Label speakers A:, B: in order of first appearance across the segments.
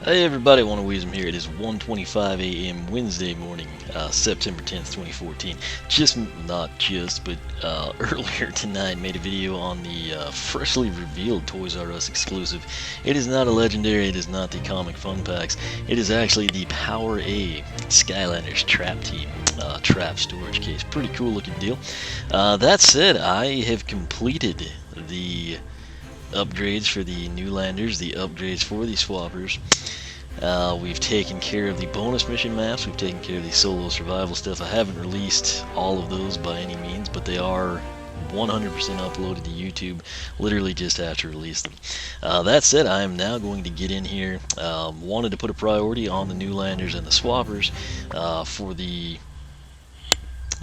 A: Hey everybody, Wisdom here. It is 1:25 a.m. Wednesday morning, September 10th, 2014. Not just, but earlier tonight made a video on the freshly revealed Toys R Us exclusive. It is not a legendary, it is not the comic fun packs. It is actually the Power A Skylanders Trap Team trap storage case. Pretty cool looking deal. That said, I have completed the upgrades for the new landers, the upgrades for the swappers. We've taken care of the bonus mission maps, we've taken care of the solo survival stuff. I haven't released all of those by any means, but they are 100% uploaded to YouTube literally just after release them. That said, I am now going to get in here. Wanted to put a priority on the new landers and the swappers for the...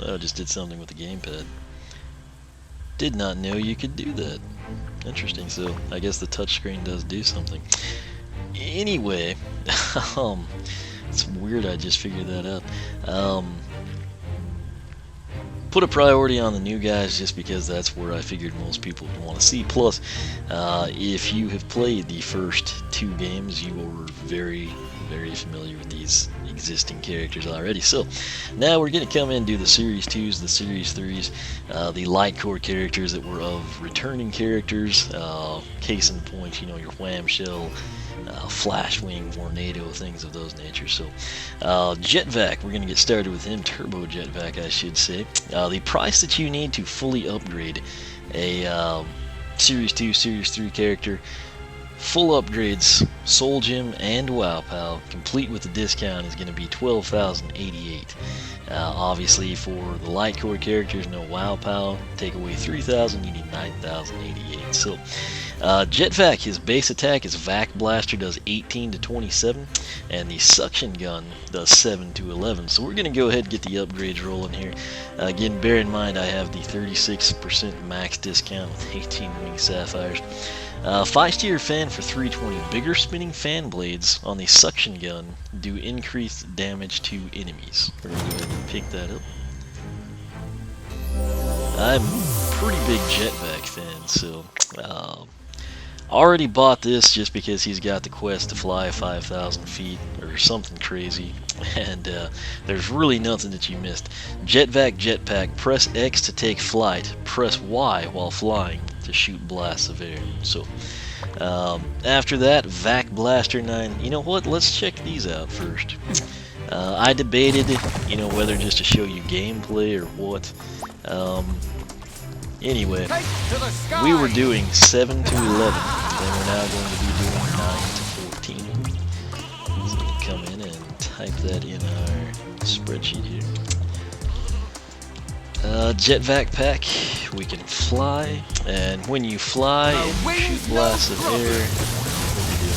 A: I just did something with the gamepad. Did not know you could do that. Interesting, so I guess the touchscreen does do something. Anyway, it's weird I just figured that out. Put a priority on the new guys just because that's where I figured most people would want to see. Plus, if you have played the first two games, you are very familiar with these existing characters already. So now we're going to come in and do the Series 2s, the Series 3s, the light core characters that were of returning characters. Case in point, you know, your Whamshell, Flashwing, Tornado, things of those natures. So Jet-Vac, we're going to get started with him. Turbo Jet-Vac, I should say. The price that you need to fully upgrade a Series 2, Series 3 character, full upgrades, Soul Gem and Wow Pal, complete with the discount, is going to be $12,088. Obviously, for the light core characters, no Wow Pal, take away $3,000, you need $9,088. So, Jet-Vac, his base attack is Vac Blaster, does 18 to 27, and the Suction Gun does 7 to 11. So we're going to go ahead and get the upgrades rolling here. Again, bear in mind I have the 36% max discount with 18 Wing Sapphires. 5-tier fan for 320. Bigger spinning fan blades on the Suction Gun do increased damage to enemies. We're going to go ahead and pick that up. I'm a pretty big Jet-Vac fan, so already bought this just because he's got the quest to fly 5,000 feet or something crazy, and there's really nothing that you missed. Jet-Vac Jetpack, press X to take flight, press Y while flying to shoot blasts of air. So after that, Vac Blaster 9. You know what, let's check these out first. I debated, you know, whether just to show you gameplay or what. Anyway, we were doing 7 to 11, and we're now going to be doing 9 to 14. So we'll come in and type that in our spreadsheet here. Jet-Vac pack, we can fly, and when you fly and you shoot blasts of air, what do we do?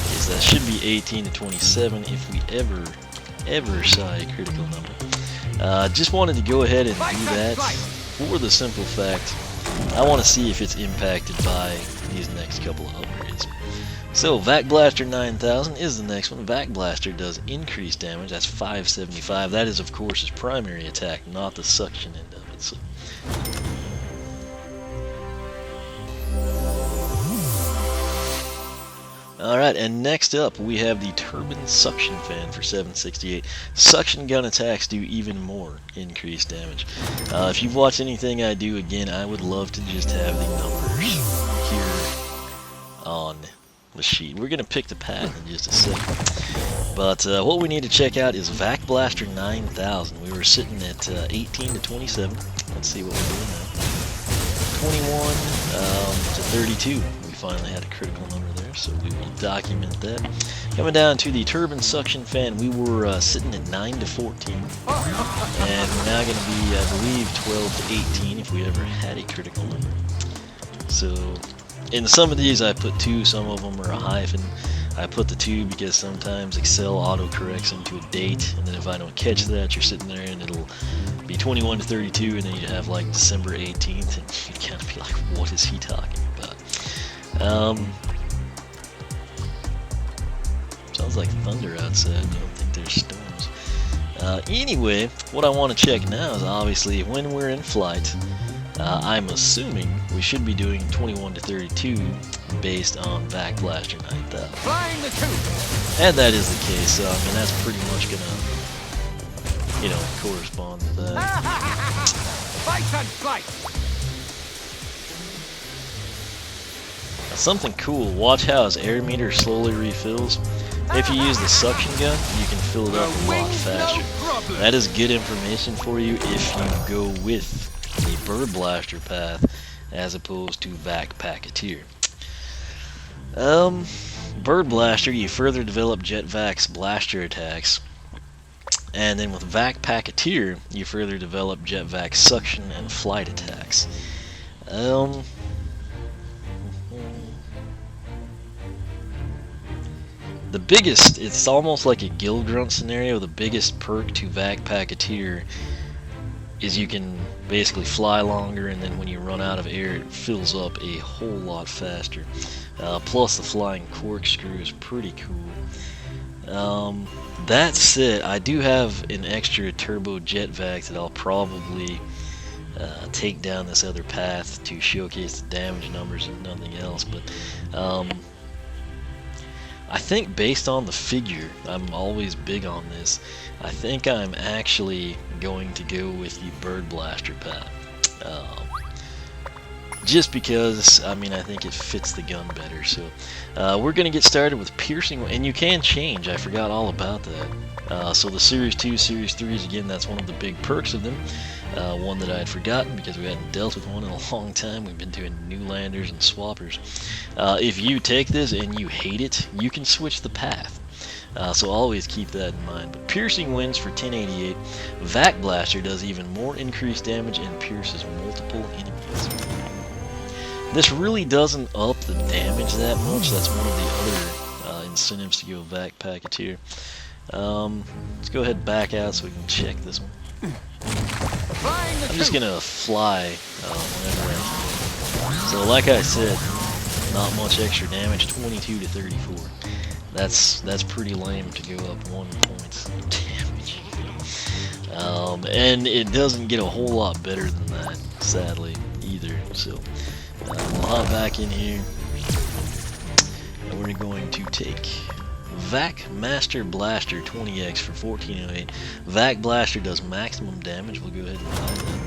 A: Yes, that should be 18 to 27 if we ever saw a critical number. Just wanted to go ahead and do that for the simple fact I want to see if it's impacted by these next couple of upgrades. So Vac Blaster 9000 is the next one. Vac Blaster does increased damage. That's 575. That is, of course, his primary attack, not the suction end of it. So alright, and next up we have the Turbine Suction Fan for 768. Suction gun attacks do even more increased damage. If you've watched anything I do, again, I would love to just have the numbers here on the sheet. We're going to pick the path in just a second. But what we need to check out is Vac Blaster 9000. We were sitting at 18 to 27. Let's see what we're doing now. 21 to 32. We finally had a critical number there, so we will document that. Coming down to the Turbine Suction Fan, we were sitting at 9 to 14. And we're now going to be, I believe, 12 to 18 if we ever had a critical number. So in some of these I put 2, some of them are a hyphen. I put the 2 because sometimes Excel autocorrects into a date, and then if I don't catch that, you're sitting there and it'll be 21 to 32, and then you have like December 18th, and you kind of be like, what is he talking about? Sounds like thunder outside. I don't think there's storms. Anyway, what I want to check now is obviously when we're in flight. I'm assuming we should be doing 21 to 32 based on Vac Blaster 9000.
B: Flying the coop.
A: And that is the case, so I mean that's pretty much gonna, you know, correspond to that.
B: Fight and flight.
A: Now, something cool, watch how his air meter slowly refills. If you use the suction gun, you can fill it up a lot faster. That is good information for you if you go with the Bird Blaster path as opposed to Vac Packeteer. Bird Blaster, you further develop Jet-Vac's blaster attacks, and then with Vac Packeteer, you further develop Jet-Vac's suction and flight attacks. The biggest, it's almost like a Gill Grunt scenario, the biggest perk to Vac Packeteer is you can basically fly longer, and then when you run out of air it fills up a whole lot faster. Plus the flying corkscrew is pretty cool. That said, I do have an extra turbo Jet-Vac that I'll probably take down this other path to showcase the damage numbers and nothing else, but I think based on the figure, I'm always big on this, I think I'm actually going to go with the Bird Blaster path. Just because, I mean, I think it fits the gun better. So we're going to get started with piercing, and you can change, I forgot all about that. So the Series 2, Series 3s, again, that's one of the big perks of them. One that I had forgotten because we hadn't dealt with one in a long time. We've been doing Newlanders and Swappers. If you take this and you hate it, you can switch the path. So always keep that in mind. But piercing wins for 1088. Vac Blaster does even more increased damage and pierces multiple enemies. This really doesn't up the damage that much. That's one of the other incentives to go Vac Packeteer. Let's go ahead and back out so we can check this one. I'm just gonna fly whenever I can. So like I said, not much extra damage, 22 to 34. That's pretty lame to go up 1 point damage. And it doesn't get a whole lot better than that, sadly, either. So we'll hop back in here, and we're going to take Vac Master Blaster 20X for 1408. Vac Blaster does maximum damage. We'll go ahead and buy that.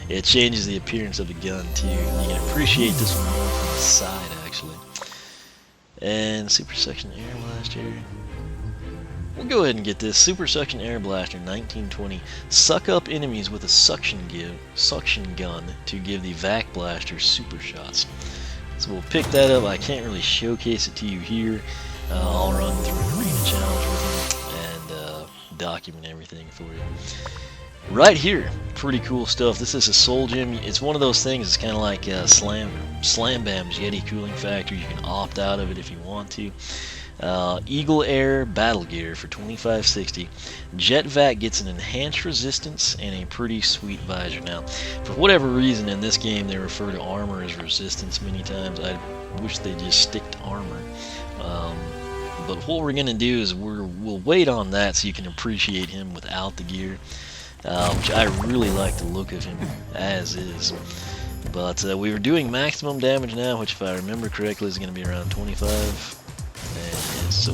A: It changes the appearance of the gun too. You can appreciate this one more from the side actually. And Super Suction Air Blaster. We'll go ahead and get this. Super Suction Air Blaster 1920. Suck up enemies with a suction gun to give the Vac Blaster super shots. So we'll pick that up. I can't really showcase it to you here. I'll run through an arena challenge with him and document everything for you. Right here, pretty cool stuff. This is a Soul Gem. It's one of those things. It's kind of like Slam Bam's Yeti Cooling Factor. You can opt out of it if you want to. Eagle Air Battle Gear for 2560. Jet-Vac gets an enhanced resistance and a pretty sweet visor. Now, for whatever reason in this game they refer to armor as resistance many times. I wish they just stick to armor. But what we're going to do is we'll wait on that so you can appreciate him without the gear, which I really like the look of him as is. But we were doing maximum damage now, which if I remember correctly is going to be around 25. And so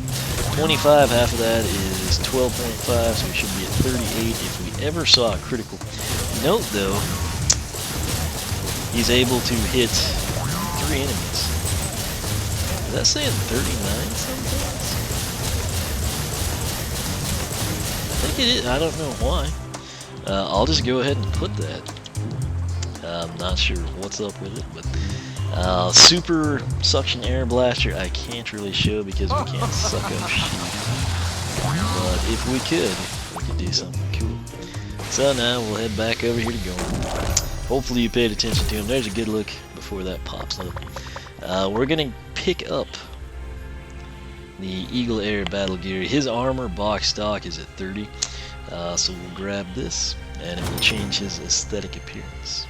A: 25, half of that is 12.5, so we should be at 38 if we ever saw a critical. Note though, he's able to hit 3 enemies. Is that saying 39 sometimes? I think it is. I don't know why. I'll just go ahead and put that. I'm not sure what's up with it, but Super Suction Air Blaster I can't really show because we can't suck up shit. But if we could do something cool. So now we'll head back over here to Gorn. Hopefully you paid attention to him. There's a good look before that pops up. We're going to pick up the Eagle Air Battle Gear. His armor box stock is at 30, so we'll grab this and it will change his aesthetic appearance.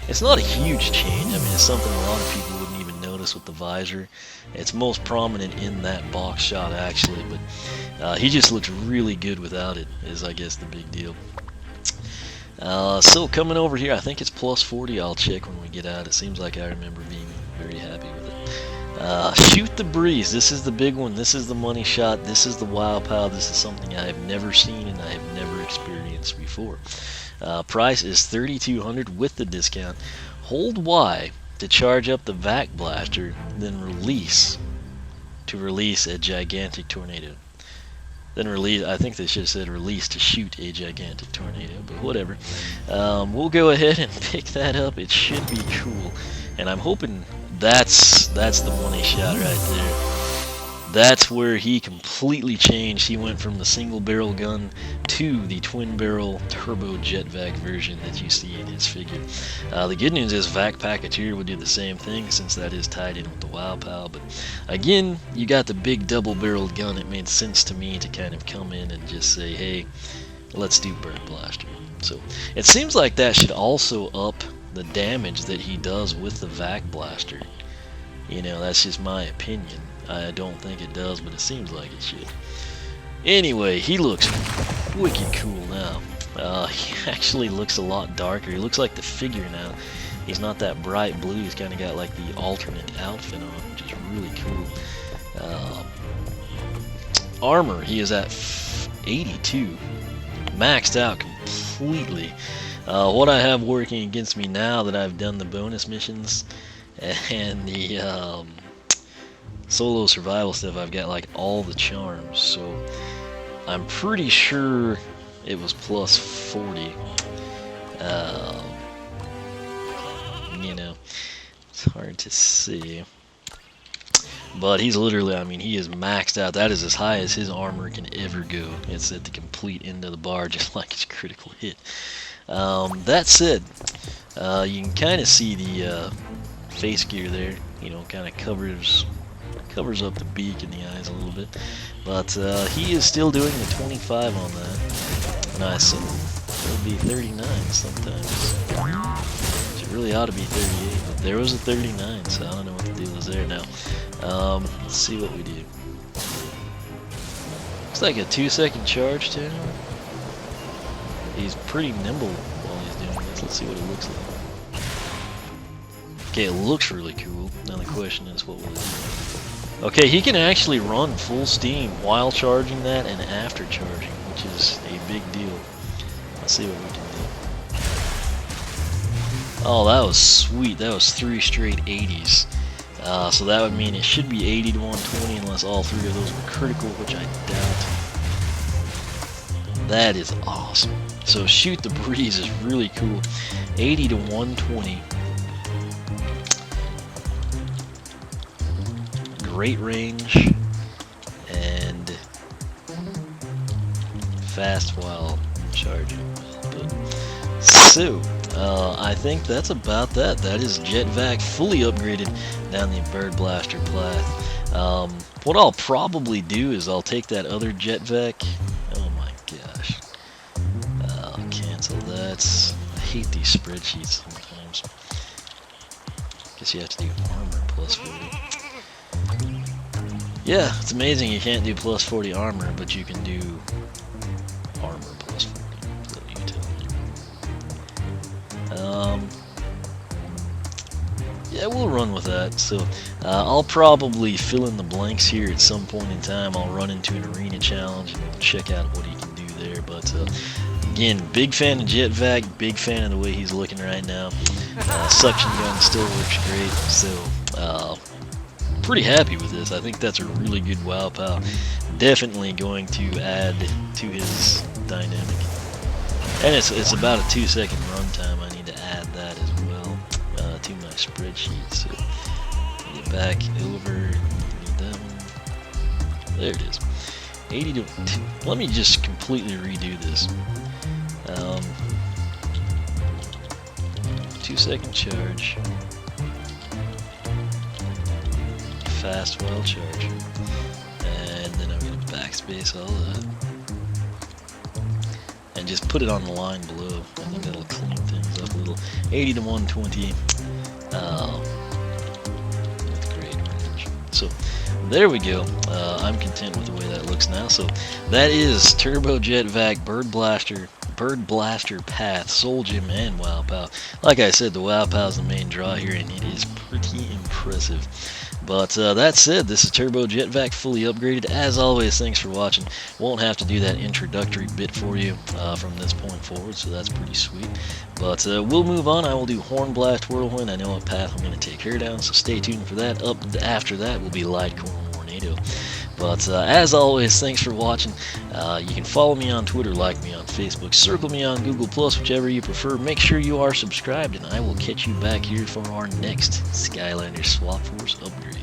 A: It's not a huge change. I mean, it's something a lot of people wouldn't even notice with the visor. It's most prominent in that box shot actually, but he just looks really good without it, is I guess the big deal. So coming over here, I think it's plus 40. I'll check when we get out. It seems like I remember being very happy with it. Shoot the breeze. This is the big one. This is the money shot. This is the wow pow. This is something I have never seen and I have never experienced before. Price is $3,200 with the discount. Hold Y to charge up the vac blaster, then release to release a gigantic tornado. Then release, I think they should have said release to shoot a gigantic tornado, but whatever. We'll go ahead and pick that up. It should be cool, and I'm hoping that's the money shot right there. That's where he completely changed. He went from the single barrel gun to the twin barrel turbo Jet-Vac version that you see in his figure. The good news is Vac Packeteer will do the same thing since that is tied in with the Wow Pow. But again, you got the big double barreled gun. It made sense to me to kind of come in and just say, hey, let's do Bird Blaster. So it seems like that should also up the damage that he does with the Vac Blaster. You know, that's just my opinion. I don't think it does, but it seems like it should. Anyway, he looks wicked cool now. He actually looks a lot darker. He looks like the figure now. He's not that bright blue. He's kind of got like the alternate outfit on, which is really cool. Armor, he is at 82. Maxed out completely. What I have working against me now that I've done the bonus missions and the solo survival stuff, I've got like all the charms, so I'm pretty sure it was plus 40. You know, it's hard to see, but he's literally, I mean, he is maxed out. That is as high as his armor can ever go. It's at the complete end of the bar, just like his critical hit. That said, you can kind of see the face gear there, you know, kind of covers up the beak and the eyes a little bit, but he is still doing the 25 on that, and I assume it'll be 39 sometimes. It really ought to be 38, but there was a 39, so I don't know what the deal is there now. Let's see what we do. Looks like a 2-second charge too. He's pretty nimble while he's doing this. Let's see what it looks like. Okay, it looks really cool. Now the question is, what will it do? Okay, he can actually run full steam while charging that and after charging, which is a big deal. Let's see what we can do. Oh, that was sweet. That was 3 straight 80s. So that would mean it should be 80 to 120 unless all 3 of those were critical, which I doubt. That is awesome. So Shoot the Breeze is really cool. 80 to 120. Great range and fast while charging. But, so I think that's about that. That is Jet-Vac fully upgraded down the Bird Blaster path. What I'll probably do is I'll take that other Jet-Vac. Oh my gosh. Cancel that. I hate these spreadsheets sometimes. Guess you have to do armor plus 40. Yeah, it's amazing you can't do plus 40 armor, but you can do armor plus 40. Is that what you tell me? Yeah, we'll run with that. So I'll probably fill in the blanks here at some point in time. I'll run into an arena challenge and we'll check out what he can do there. But again, big fan of Jet-Vac, big fan of the way he's looking right now. Suction gun still works great. So pretty happy with this. I think that's a really good wow pow. Definitely going to add to his dynamic. And it's about a 2-second runtime. I need to add that as well to my spreadsheet. So get back over. Need that one. There it is. 80 to. Let me just completely redo this. 2-second charge. Fast while charging, and then I'm going to backspace all that and just put it on the line below. I think that'll clean things up a little. 80 to 120 with great range. So There we go. I'm content with the way that looks now. So that is Turbo Jet-Vac, Bird Blaster Path, Soul Gem, and Wow Pow. Like I said, the Wow Pow is the main draw here, and it is pretty impressive. But that said, this is Turbo Jet-Vac fully upgraded. As always, thanks for watching. Won't have to do that introductory bit for you from this point forward, so that's pretty sweet. But we'll move on. I will do Horn Blast Whirlwind. I know what path I'm going to take her down, so stay tuned for that. Up after that will be Lidecore Tornado. But as always, thanks for watching. You can follow me on Twitter, like me on Facebook, circle me on Google+, whichever you prefer. Make sure you are subscribed, and I will catch you back here for our next Skylanders Swap Force upgrade.